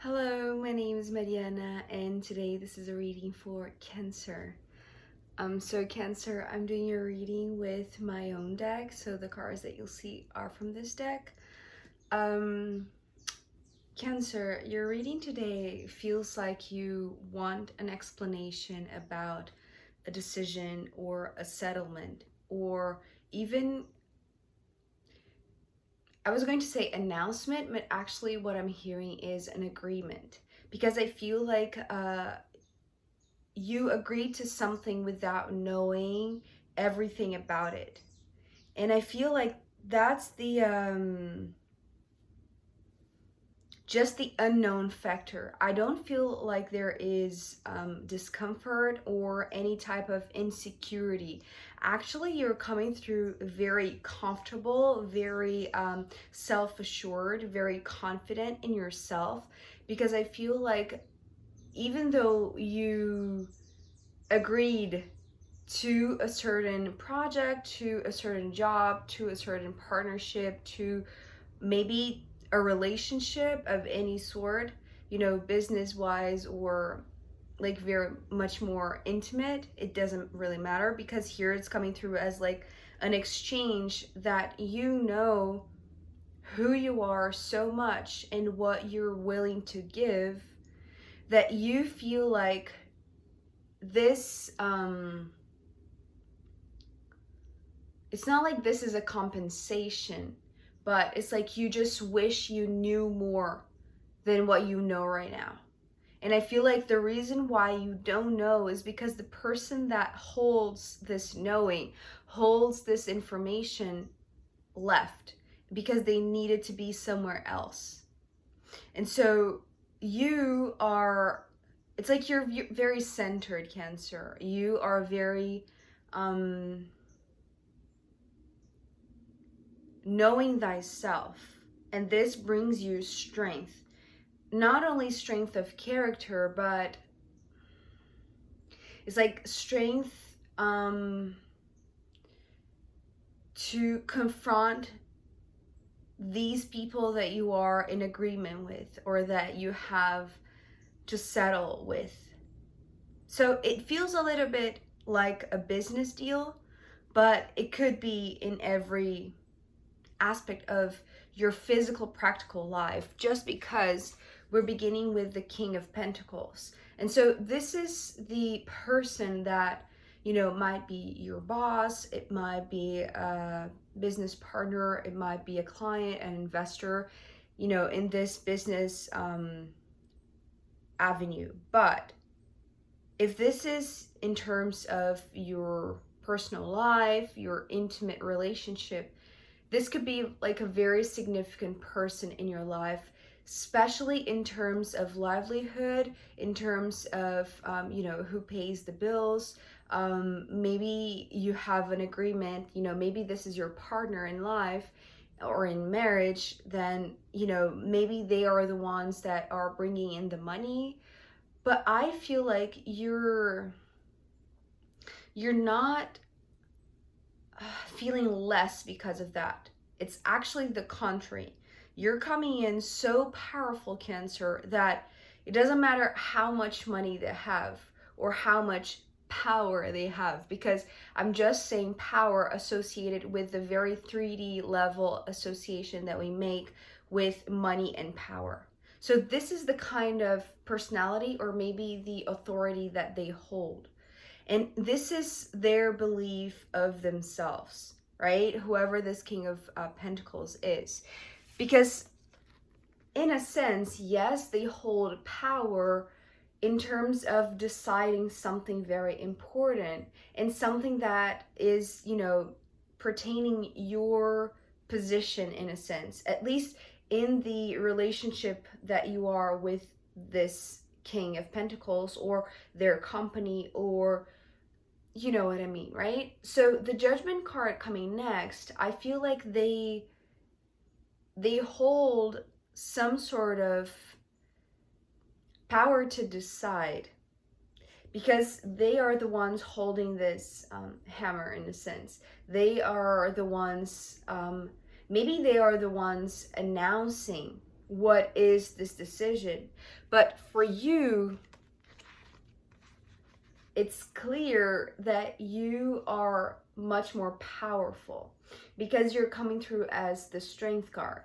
Hello, my name is Mariana, and today this is a reading for Cancer. So Cancer, I'm doing your reading with my own deck, so the cards that you'll see are from this deck. Cancer, your reading today feels like you want an explanation about a decision or a settlement, or even, I was going to say announcement, but actually what I'm hearing is an agreement. Because I feel like you agreed to something without knowing everything about it. And I feel like that's the just the unknown factor. I don't feel like there is discomfort or any type of insecurity. Actually, you're coming through very comfortable, very self-assured, very confident in yourself, because I feel like even though you agreed to a certain project, to a certain job, to a certain partnership, to maybe a relationship of any sort, you know, business wise or like very much more intimate, it doesn't really matter, because here it's coming through as like an exchange that you know who you are so much and what you're willing to give, that you feel like this it's not like this is a compensation, but it's like you just wish you knew more than what you know right now. And I feel like the reason why you don't know is because the person that holds this knowing, holds this information, left because they needed to be somewhere else. And so you are, it's like you're very centered, Cancer. You are very knowing thyself, and this brings you strength. Not only strength of character, but it's like strength to confront these people that you are in agreement with or that you have to settle with. So it feels a little bit like a business deal, but it could be in every aspect of your physical, practical life, just because we're beginning with the King of Pentacles. And so this is the person that, you know, might be your boss, it might be a business partner, it might be a client, an investor, you know, in this business avenue. But if this is in terms of your personal life, your intimate relationship, this could be like a very significant person in your life, especially in terms of livelihood, in terms of, you know, who pays the bills. Maybe you have an agreement, you know, maybe this is your partner in life or in marriage, then, you know, maybe they are the ones that are bringing in the money. But I feel like you're not feeling less because of that. It's actually the contrary. You're coming in so powerful, Cancer, that it doesn't matter how much money they have or how much power they have, because I'm just saying power associated with the very 3D level association that we make with money and power. So this is the kind of personality or maybe the authority that they hold. And this is their belief of themselves, right? Whoever this King of Pentacles is. Because in a sense, yes, they hold power in terms of deciding something very important and something that is, you know, pertaining your position in a sense, at least in the relationship that you are with this King of Pentacles or their company, or you know what I mean, right? So the Judgment card coming next, I feel like they hold some sort of power to decide, because they are the ones holding this hammer in a sense. They are the ones, maybe they are the ones announcing what is this decision. But for you, it's clear that you are much more powerful because you're coming through as the Strength card.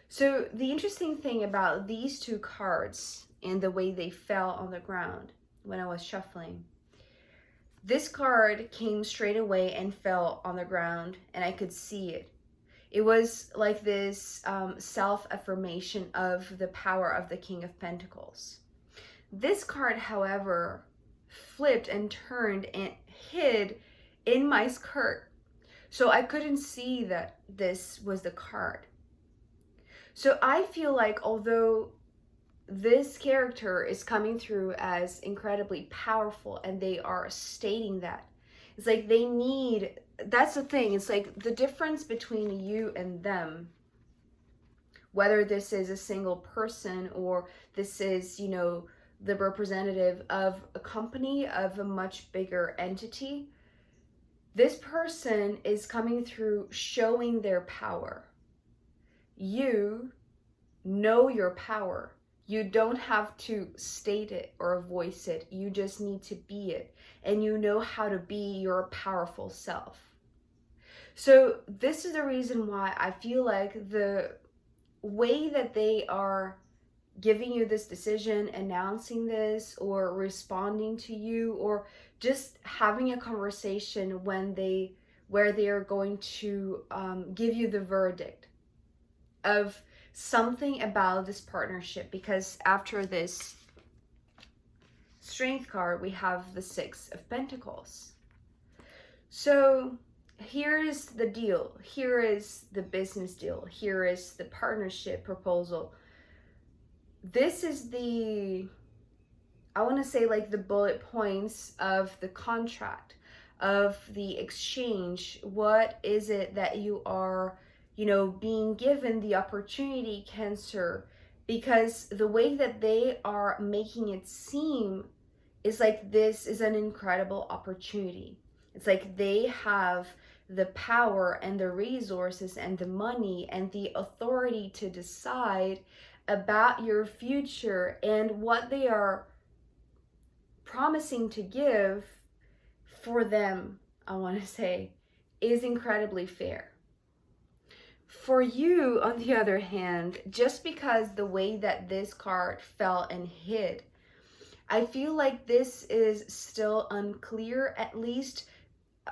So the interesting thing about these two cards and the way they fell on the ground when I was shuffling, this card came straight away and fell on the ground, and I could see it. It was like this self-affirmation of the power of the King of Pentacles. This card, however, flipped and turned and hid in my skirt. So I couldn't see that this was the card. So I feel like although this character is coming through as incredibly powerful and they are stating that, it's like they need, that's the thing, it's like the difference between you and them, whether this is a single person or this is, you know, the representative of a company, of a much bigger entity, this person is coming through showing their power. You know your power. You don't have to state it or voice it. You just need to be it. And you know how to be your powerful self. So this is the reason why I feel like the way that they are giving you this decision, announcing this, or responding to you, or just having a conversation where they are going to give you the verdict of something about this partnership. Because after this Strength card, we have the Six of Pentacles. So here is the deal. Here is the business deal. Here is the partnership proposal. This is the, I want to say like the bullet points of the contract, of the exchange. What is it that you are, you know, being given the opportunity, Cancer? Because the way that they are making it seem is like this is an incredible opportunity. It's like they have the power and the resources and the money and the authority to decide about your future, and what they are promising to give for them, I want to say, is incredibly fair. For you, on the other hand, just because the way that this card fell and hid, I feel like this is still unclear, at least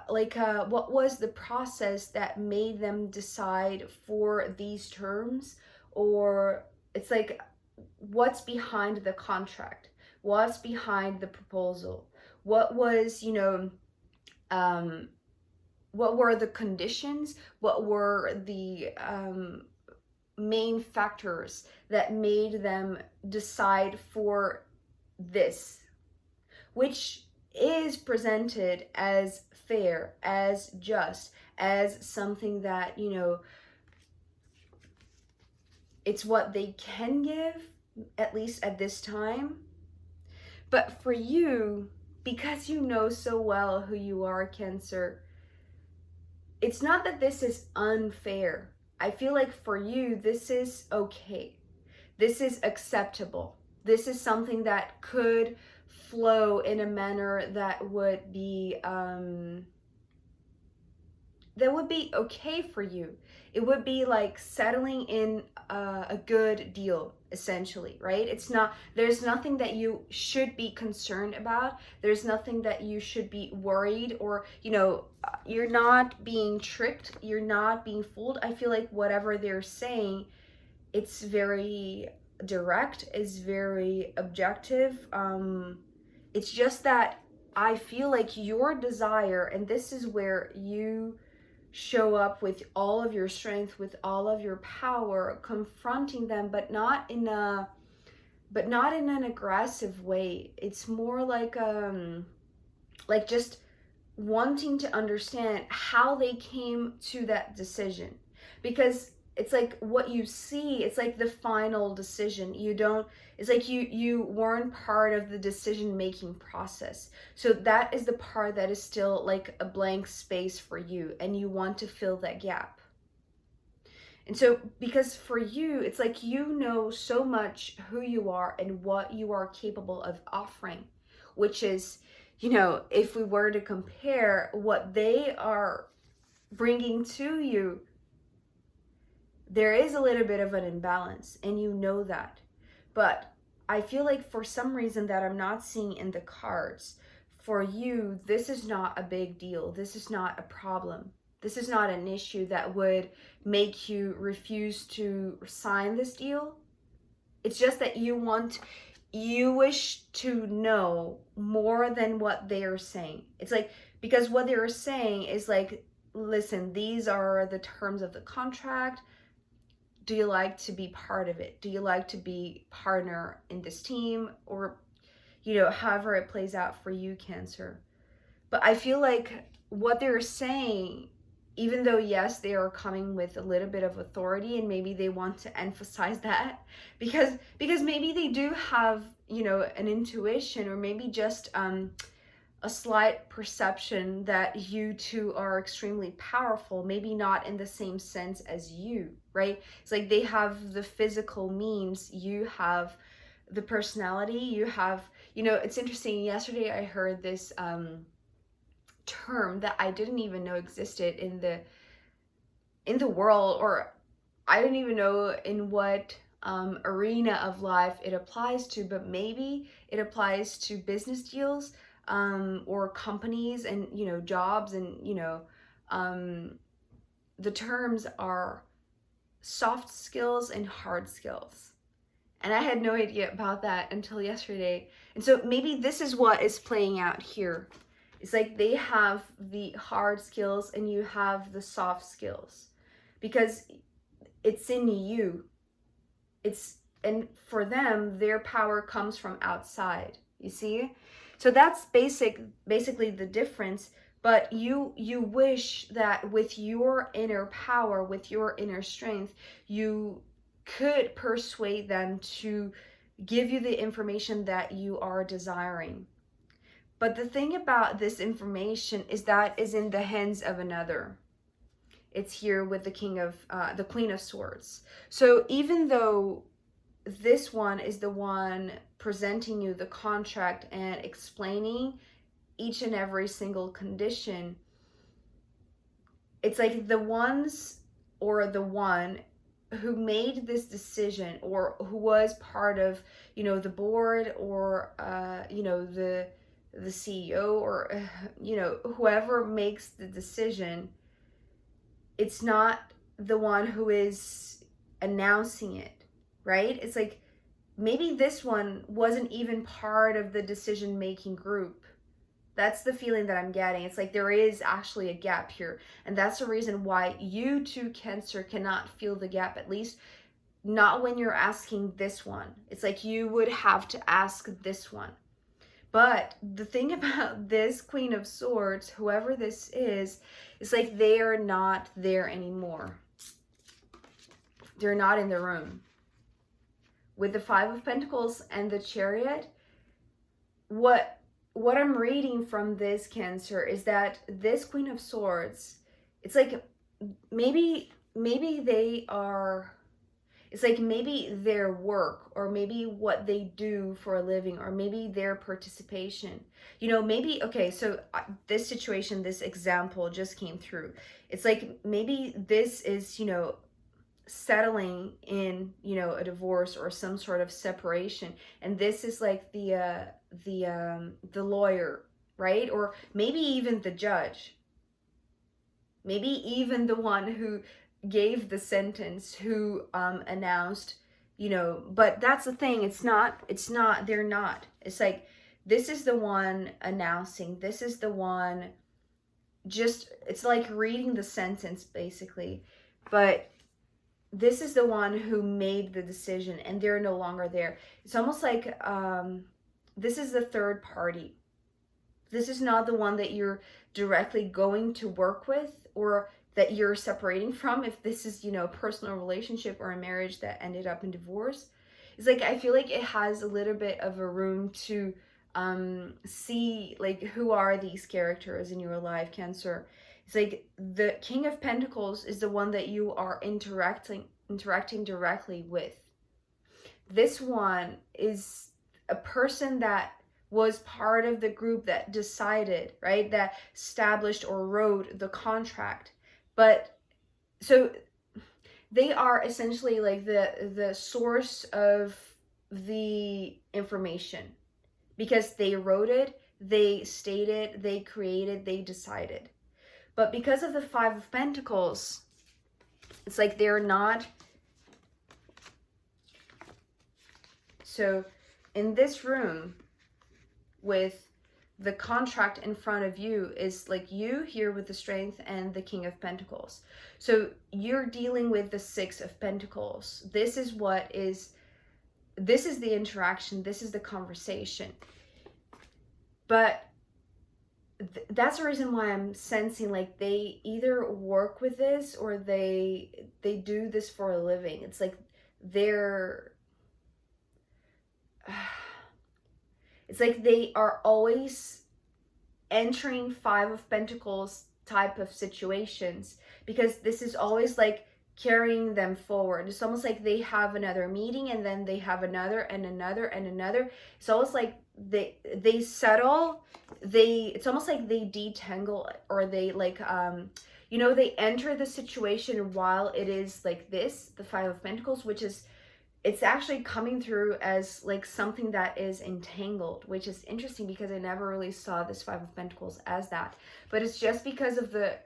like what was the process that made them decide for these terms, or it's like what's behind the contract, what's behind the proposal, what was, you know, what were the conditions, what were the main factors that made them decide for this, which is presented as fair, as just, as something that, you know, it's what they can give, at least at this time. But for you, because you know so well who you are, Cancer, it's not that this is unfair. I feel like for you, this is okay. This is acceptable. This is something that could flow in a manner that would be okay for you. It would be like settling in a good deal, essentially, right? It's not, there's nothing that you should be concerned about. There's nothing that you should be worried, or, you know, you're not being tricked. You're not being fooled. I feel like whatever they're saying, it's very direct, it's very objective. It's just that I feel like your desire, and this is where you show up with all of your strength, with all of your power, confronting them, but not in an aggressive way. It's more like just wanting to understand how they came to that decision, because it's like what you see, it's like the final decision. You don't, it's like you weren't part of the decision making process. So that is the part that is still like a blank space for you, and you want to fill that gap. And so, because for you, it's like you know so much who you are and what you are capable of offering, which is, you know, if we were to compare what they are bringing to you, there is a little bit of an imbalance, and you know that. But I feel like for some reason that I'm not seeing in the cards, for you, this is not a big deal. This is not a problem. This is not an issue that would make you refuse to sign this deal. It's just that you wish to know more than what they are saying. It's like, because what they are saying is like, listen, these are the terms of the contract. Do you like to be part of it? Do you like to be partner in this team? Or, you know, however it plays out for you, Cancer. But I feel like what they're saying, even though, yes, they are coming with a little bit of authority, and maybe they want to emphasize that because maybe they do have, you know, an intuition, or maybe just a slight perception that you two are extremely powerful, maybe not in the same sense as you, right? It's like they have the physical means, you have the personality, you have, you know, it's interesting. Yesterday I heard this term that I didn't even know existed in the world, or I didn't even know in what arena of life it applies to, but maybe it applies to business deals, or companies, and, you know, jobs, and, you know, the terms are soft skills and hard skills. And I had no idea about that until yesterday. And so maybe this is what is playing out here. It's like they have the hard skills and you have the soft skills, because it's in you. And for them, their power comes from outside, you see? So that's basically the difference. But you wish that with your inner power, with your inner strength, you could persuade them to give you the information that you are desiring. But the thing about this information is that is in the hands of another. It's here with the Queen of Swords. So even though this one is the one presenting you the contract and explaining each and every single condition, it's like the ones, or the one who made this decision, or who was part of, you know, the board, or you know, the CEO, or you know, whoever makes the decision, it's not the one who is announcing it, right? It's like maybe this one wasn't even part of the decision-making group. That's the feeling that I'm getting. It's like there is actually a gap here. And that's the reason why you too, Cancer, cannot feel the gap, at least not when you're asking this one. It's like you would have to ask this one. But the thing about this Queen of Swords, whoever this is, like they are not there anymore. They're not in the room. With the Five of Pentacles and the Chariot, what I'm reading from this, Cancer, is that this Queen of Swords, it's like maybe they are, it's like maybe their work, or maybe what they do for a living, or maybe their participation, you know, maybe, okay, so this situation, this example just came through. It's like maybe this is, you know, settling in, you know, a divorce or some sort of separation, and this is like the lawyer, right? Or maybe even the judge, maybe even the one who gave the sentence, who announced, you know. But that's the thing, it's not, they're not. It's like this is the one announcing, this is the one, just, it's like reading the sentence basically, but this is the one who made the decision, and they're no longer there. It's almost like this is the third party. This is not the one that you're directly going to work with, or that you're separating from, if this is, you know, a personal relationship or a marriage that ended up in divorce. It's like I feel like it has a little bit of a room to see, like, who are these characters in your life, Cancer. It's like the King of Pentacles is the one that you are interacting directly with. This one is a person that was part of the group that decided, right? That established or wrote the contract. But so they are essentially like the source of the information, because they wrote it, they stated, they created, they decided. But because of the Five of Pentacles, it's like they're not. So in this room with the contract in front of you is like you here with the Strength and the King of Pentacles. So you're dealing with the Six of Pentacles. This is the interaction, this is the conversation. But that's the reason why I'm sensing like they either work with this or they do this for a living. It's like it's like they are always entering Five of Pentacles type of situations, because this is always like carrying them forward. It's almost like they have another meeting and then they have another and another and another. It's almost like they settle, it's almost like they detangle, or they like you know, they enter the situation while it is like this, the Five of Pentacles, which is, it's actually coming through as like something that is entangled, which is interesting because I never really saw this Five of Pentacles as that. But it's just because of the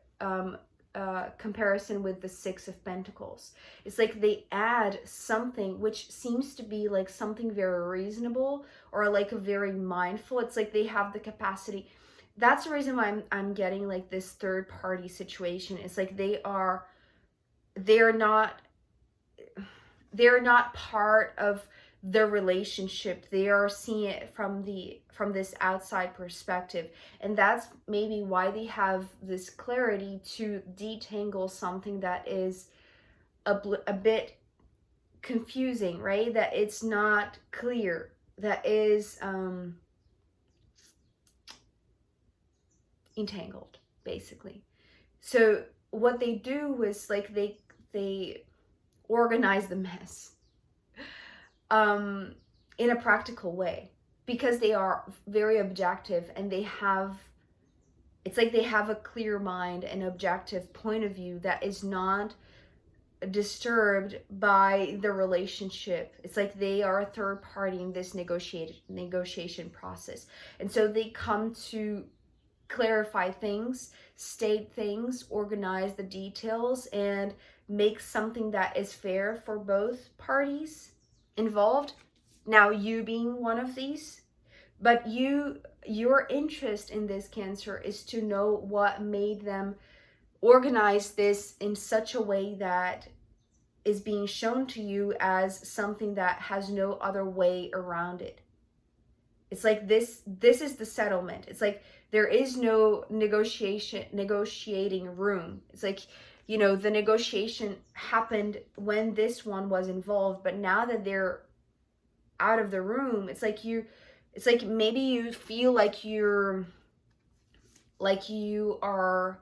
comparison with the Six of Pentacles. It's like they add something which seems to be like something very reasonable or like a very mindful. It's like they have the capacity. That's the reason why I'm getting like this third party situation. It's like they're not part of the relationship. They are seeing it from this outside perspective, and that's maybe why they have this clarity to detangle something that is a bit confusing, right? That it's not clear, that is entangled, basically. So what they do is like they organize the mess in a practical way, because they are very objective and it's like they have a clear mind and objective point of view that is not disturbed by the relationship. It's like they are a third party in this negotiation process, and so they come to clarify things, state things, organize the details, and make something that is fair for both parties involved. Now, you being one of these, but your interest in this, Cancer, is to know what made them organize this in such a way that is being shown to you as something that has no other way around it. It's like this is the settlement. It's like there is no negotiating room. It's like, you know, the negotiation happened when this one was involved, but now that they're out of the room, it's like maybe you feel like you are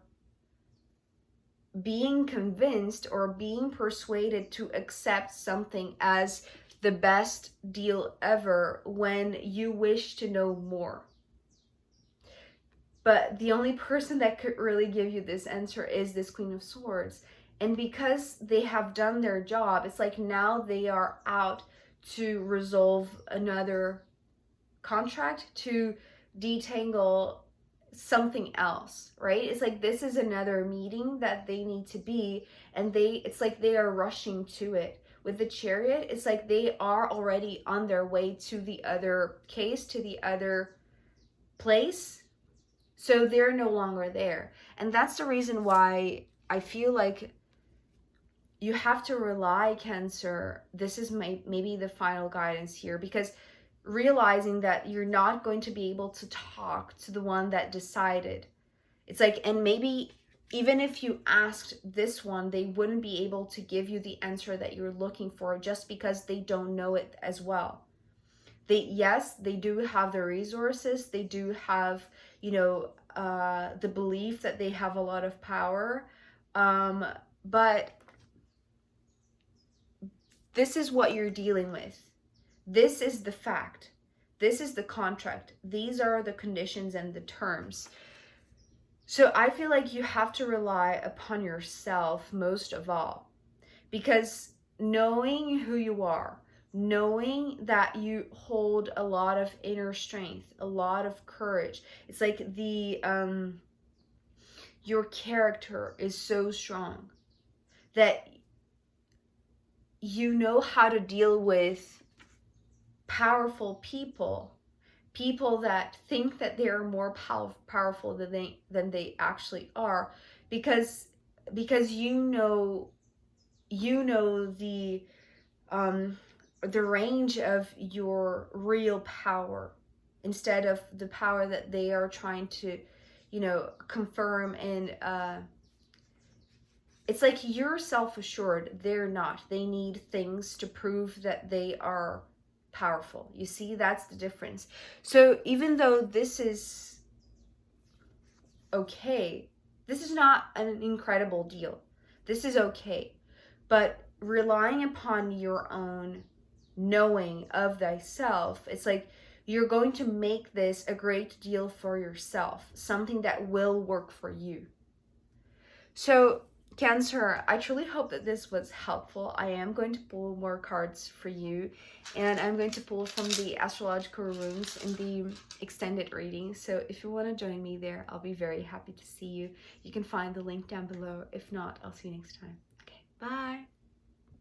being convinced or being persuaded to accept something as the best deal ever when you wish to know more. But the only person that could really give you this answer is this Queen of Swords. And because they have done their job, it's like now they are out to resolve another contract, to detangle something else, right? It's like this is another meeting that they need to be, and it's like they are rushing to it. With the Chariot, it's like they are already on their way to the other case, to the other place. So they're no longer there. And that's the reason why I feel like you have to rely, Cancer. This is maybe the final guidance here, because realizing that you're not going to be able to talk to the one that decided. It's like, and maybe even if you asked this one, they wouldn't be able to give you the answer that you're looking for, just because they don't know it as well. Yes, they do have the resources, they do have, you know, the belief that they have a lot of power, but this is what you're dealing with. This is the fact. This is the contract. These are the conditions and the terms. So I feel like you have to rely upon yourself most of all, because knowing who you are, knowing that you hold a lot of inner strength, a lot of courage, it's like your character is so strong that you know how to deal with powerful people, people that think that they're more powerful than they actually are, because you know the range of your real power, instead of the power that they are trying to, you know, confirm. And it's like you're self-assured, they're not. They need things to prove that they are powerful. You see, that's the difference. So even though this is okay, this is not an incredible deal. This is okay. But relying upon your own knowing of thyself, it's like you're going to make this a great deal for yourself, something that will work for you. So Cancer, I truly hope that this was helpful. I am going to pull more cards for you, and I'm going to pull from the astrological runes in the extended reading. So if you want to join me there, I'll be very happy to see you. You can find the link down below. If not, I'll see you next time. Okay, bye.